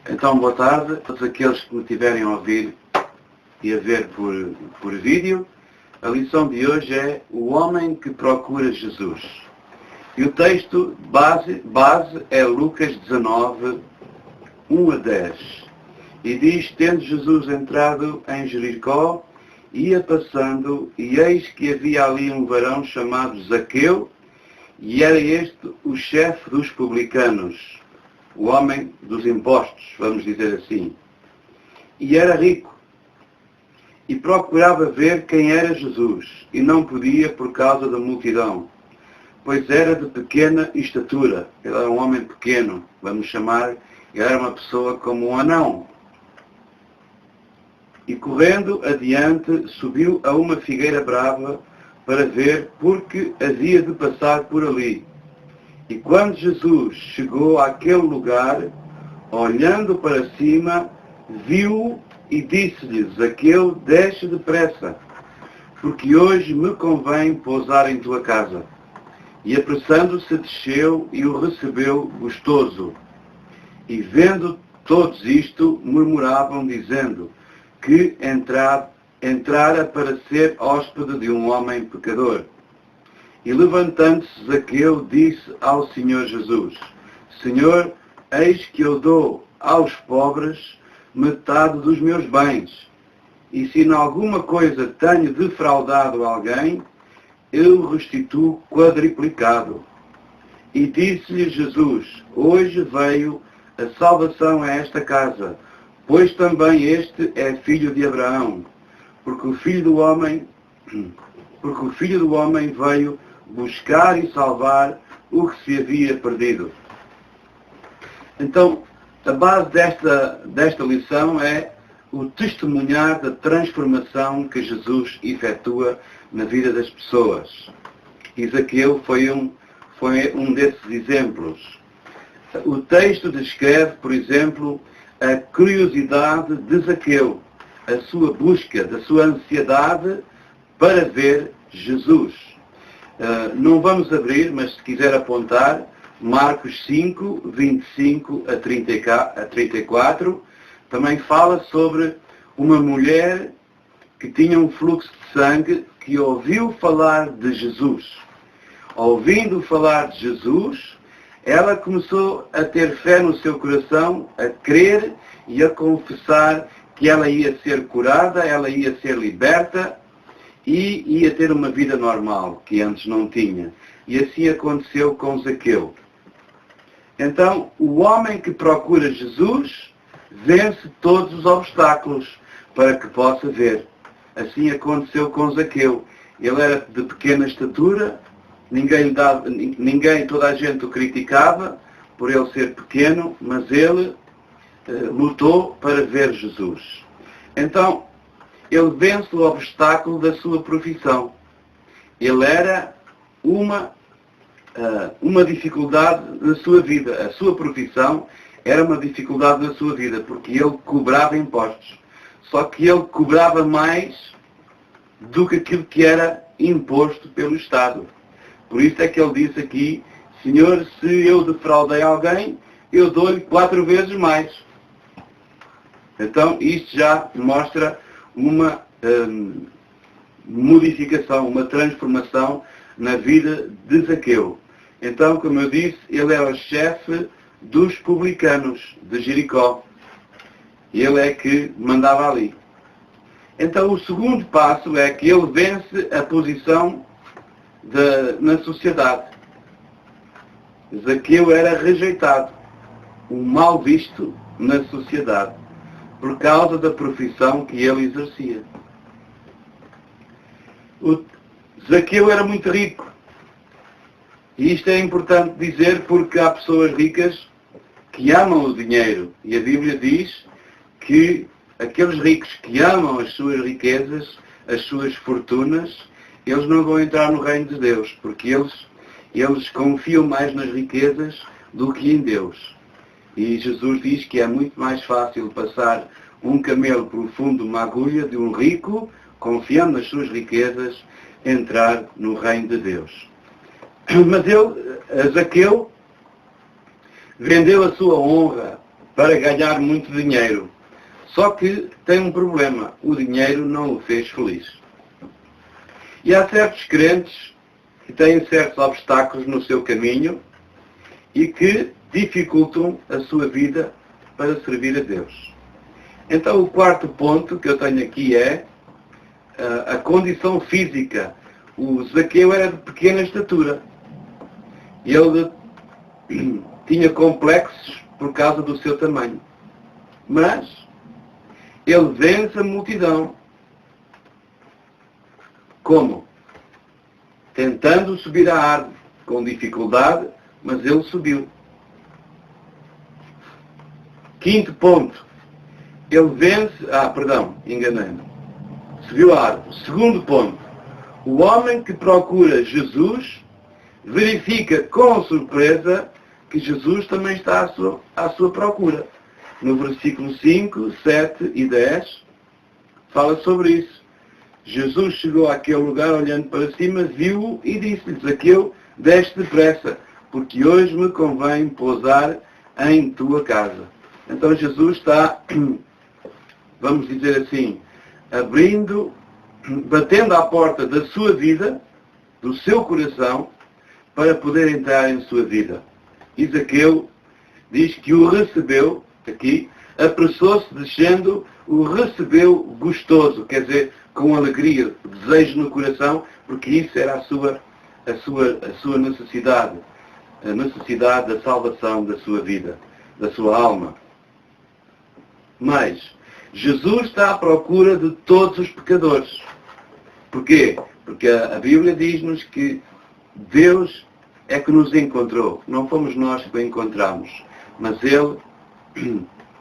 Então, boa tarde a todos aqueles que me tiverem a ouvir e a ver por vídeo. A lição de hoje é o homem que procura Jesus. E o texto base é Lucas 19, 1 a 10. E diz, tendo Jesus entrado em Jericó, ia passando, e eis que havia ali um varão chamado Zaqueu, e era este o chefe dos publicanos, o homem dos impostos, vamos dizer assim. E era rico. E procurava ver quem era Jesus, e não podia por causa da multidão, pois era de pequena estatura. Ele era um homem pequeno, vamos chamar, ele era uma pessoa como um anão. E correndo adiante, subiu a uma figueira brava para ver, porque havia de passar por ali. E quando Jesus chegou àquele lugar, olhando para cima, viu-o e disse-lhe, Zaqueu, desce depressa, porque hoje me convém pousar em tua casa. E apressando-se desceu e o recebeu gostoso. E vendo todos isto, murmuravam, dizendo que entrara para ser hóspede de um homem pecador. E levantando-se Zaqueu, disse ao Senhor Jesus, Senhor, eis que eu dou aos pobres metade dos meus bens, e se em alguma coisa tenho defraudado alguém, eu restituo quadriplicado. E disse-lhe Jesus, hoje veio a salvação a esta casa, pois também este é filho de Abraão, porque o Filho do Homem veio buscar e salvar o que se havia perdido. Então, a base desta lição é o testemunhar da transformação que Jesus efetua na vida das pessoas. E Zaqueu foi um desses exemplos. O texto descreve, por exemplo, a curiosidade de Zaqueu, a sua busca, a sua ansiedade para ver Jesus. Não vamos abrir, mas se quiser apontar, Marcos 5, 25 a 34, também fala sobre uma mulher que tinha um fluxo de sangue que ouviu falar de Jesus. Ouvindo falar de Jesus, ela começou a ter fé no seu coração, a crer e a confessar que ela ia ser curada, ela ia ser liberta e ia ter uma vida normal, que antes não tinha. E assim aconteceu com Zaqueu. Então, o homem que procura Jesus vence todos os obstáculos para que possa ver. Assim aconteceu com Zaqueu. Ele era de pequena estatura, toda a gente o criticava por ele ser pequeno, mas ele lutou para ver Jesus. Então, ele vence o obstáculo da sua profissão. Ele era uma dificuldade na sua vida. A sua profissão era uma dificuldade na sua vida, porque ele cobrava impostos. Só que ele cobrava mais do que aquilo que era imposto pelo Estado. Por isso é que ele disse aqui, Senhor, se eu defraudei alguém, eu dou-lhe 4 vezes mais. Então, isto já mostra uma modificação, uma transformação na vida de Zaqueu. Então, como eu disse, ele era o chefe dos publicanos de Jericó. Ele é que mandava ali. Então, o segundo passo é que ele vence a posição na sociedade. Zaqueu era rejeitado, um mal visto na sociedade, por causa da profissão que ele exercia. Zaqueu era muito rico. E isto é importante dizer porque há pessoas ricas que amam o dinheiro. E a Bíblia diz que aqueles ricos que amam as suas riquezas, as suas fortunas, eles não vão entrar no reino de Deus, porque eles confiam mais nas riquezas do que em Deus. E Jesus diz que é muito mais fácil passar um camelo pelo fundo de uma agulha de um rico, confiando nas suas riquezas, entrar no reino de Deus. Mas Zaqueu vendeu a sua honra para ganhar muito dinheiro. Só que tem um problema. O dinheiro não o fez feliz. E há certos crentes que têm certos obstáculos no seu caminho e que dificultam a sua vida para servir a Deus. Então o quarto ponto que eu tenho aqui é a condição física. O Zaqueu era de pequena estatura. Ele tinha complexos por causa do seu tamanho. Mas ele vence a multidão. Como? Tentando subir a árvore, com dificuldade, mas ele subiu. Quinto ponto. Ele vence... enganei-me. Subiu a árvore. Segundo ponto. O homem que procura Jesus verifica com surpresa que Jesus também está à sua procura. No versículo 5, 7 e 10, fala sobre isso. Jesus chegou àquele lugar olhando para cima, viu-o e disse-lhe: Zaqueu, desce depressa, porque hoje me convém pousar em tua casa. Então Jesus está, vamos dizer assim, batendo à porta da sua vida, do seu coração, para poder entrar em sua vida. E Zaqueu diz que o recebeu, aqui, apressou-se descendo, o recebeu gostoso, quer dizer, com alegria, desejo no coração, porque isso era a sua necessidade, a necessidade da salvação da sua vida, da sua alma. Mas Jesus está à procura de todos os pecadores. Porquê? Porque a Bíblia diz-nos que Deus é que nos encontrou. Não fomos nós que o encontramos. Mas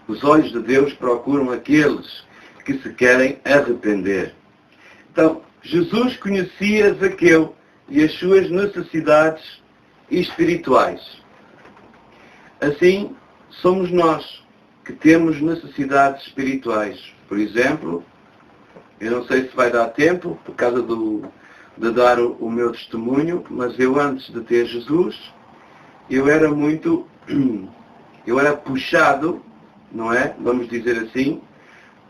os olhos de Deus procuram aqueles que se querem arrepender. Então, Jesus conhecia Zaqueu e as suas necessidades espirituais. Assim, somos nós que temos necessidades espirituais. Por exemplo, eu não sei se vai dar tempo, por causa de dar o meu testemunho, mas eu antes de ter Jesus, eu era puxado, não é? Vamos dizer assim,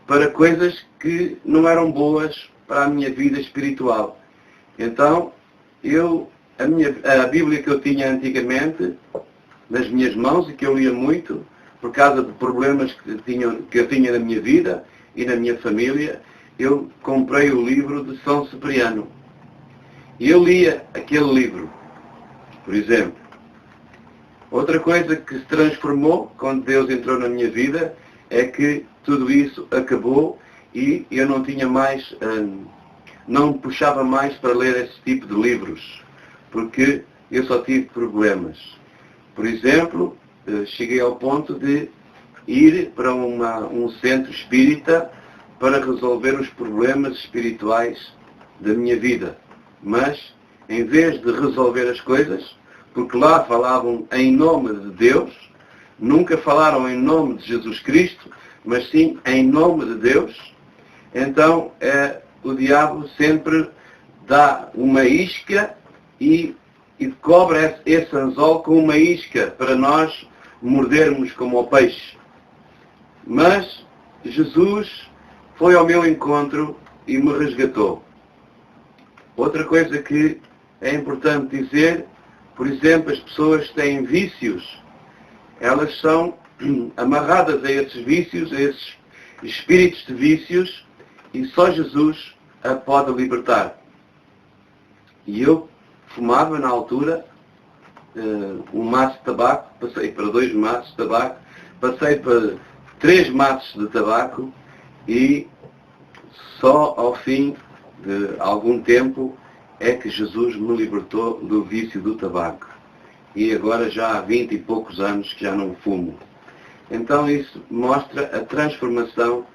para coisas que não eram boas para a minha vida espiritual. Então, a Bíblia que eu tinha antigamente, nas minhas mãos, e que eu lia muito, por causa de problemas que eu tinha na minha vida e na minha família, eu comprei o livro de São Cipriano. E eu lia aquele livro, por exemplo. Outra coisa que se transformou quando Deus entrou na minha vida é que tudo isso acabou e eu não tinha mais, não me puxava mais para ler esse tipo de livros, porque eu só tive problemas. Por exemplo, cheguei ao ponto de ir para um centro espírita para resolver os problemas espirituais da minha vida. Mas, em vez de resolver as coisas, porque lá falavam em nome de Deus, nunca falaram em nome de Jesus Cristo, mas sim em nome de Deus, então o diabo sempre dá uma isca e cobre esse anzol com uma isca para nós mordermos como o peixe. Mas Jesus foi ao meu encontro e me resgatou. Outra coisa que é importante dizer, por exemplo, as pessoas que têm vícios, elas são amarradas a esses vícios, a esses espíritos de vícios, e só Jesus a pode libertar. E eu fumava na altura um maço de tabaco, passei para 2 maços de tabaco, passei para 3 maços de tabaco e só ao fim de algum tempo é que Jesus me libertou do vício do tabaco. E agora já há 20 e poucos anos que já não fumo. Então isso mostra a transformação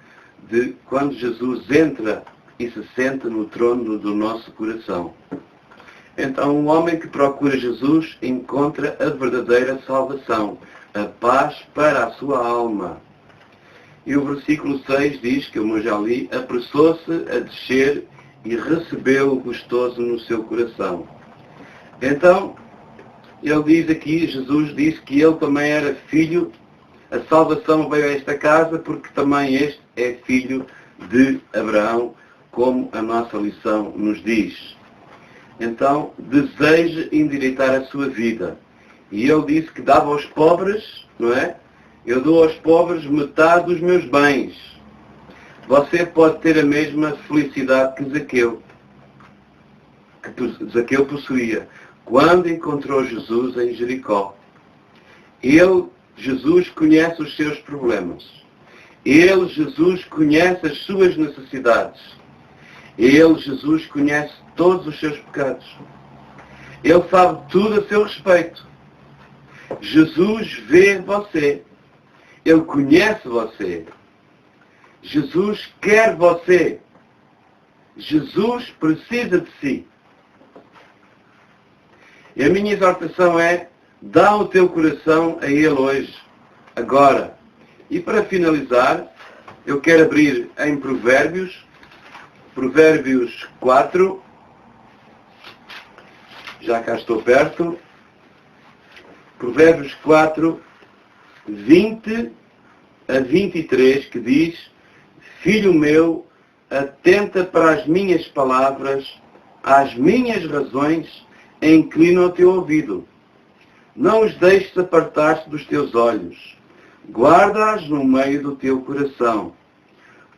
de quando Jesus entra e se senta no trono do nosso coração. Então um homem que procura Jesus encontra a verdadeira salvação, a paz para a sua alma. E o versículo 6 diz, que eu já li, apressou-se a descer e recebeu o gostoso no seu coração. Então, ele diz aqui, Jesus disse que ele também era filho a salvação veio a esta casa porque também este é filho de Abraão, como a nossa lição nos diz. Então, deseje endireitar a sua vida. E ele disse que dava aos pobres, não é? Eu dou aos pobres metade dos meus bens. Você pode ter a mesma felicidade que Zaqueu possuía, quando encontrou Jesus em Jericó. Jesus, conhece os seus problemas. Jesus, conhece as suas necessidades. Jesus, conhece todos os seus pecados. Ele sabe tudo a seu respeito. Jesus vê você. Ele conhece você. Jesus quer você. Jesus precisa de si. E a minha exortação é: dá o teu coração a Ele hoje, agora. E para finalizar, eu quero abrir em Provérbios 4, já cá estou perto, Provérbios 4, 20 a 23, que diz: Filho meu, atenta para as minhas palavras, às minhas razões, inclina o teu ouvido. Não os deixes apartar-se dos teus olhos. Guarda-as no meio do teu coração.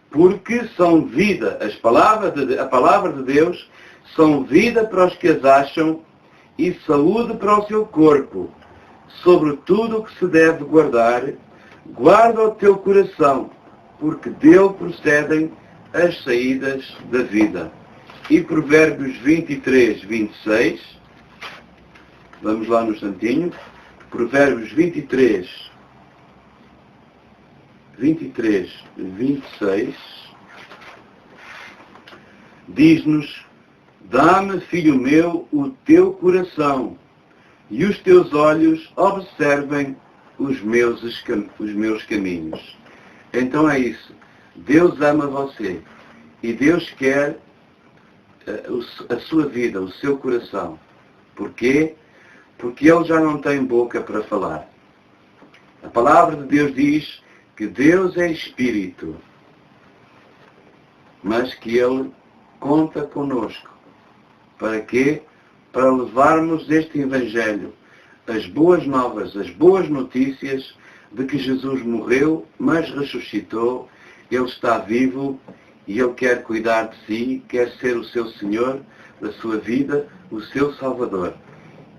Porque são vida, a palavra de Deus, são vida para os que as acham e saúde para o seu corpo. Sobre tudo o que se deve guardar, guarda o teu coração, porque dele procedem as saídas da vida. E Provérbios 23, 26, vamos lá no instantinho, Provérbios 23, 26, diz-nos: Dá-me, filho meu, o teu coração, e os teus olhos observem os meus caminhos. Então é isso. Deus ama você. E Deus quer a sua vida, o seu coração. Porquê? Porque Ele já não tem boca para falar. A palavra de Deus diz que Deus é Espírito, mas que Ele conta conosco. Para quê? Para levarmos este Evangelho, as boas novas, as boas notícias de que Jesus morreu, mas ressuscitou, Ele está vivo e Ele quer cuidar de si, quer ser o seu Senhor da sua vida, o seu Salvador.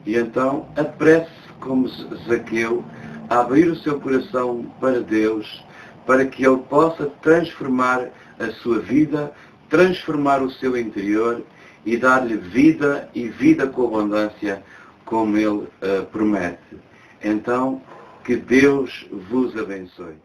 E então, apresse-se como Zaqueu, a abrir o seu coração para Deus, para que Ele possa transformar a sua vida, transformar o seu interior e dar-lhe vida e vida com abundância, como Ele promete. Então, que Deus vos abençoe.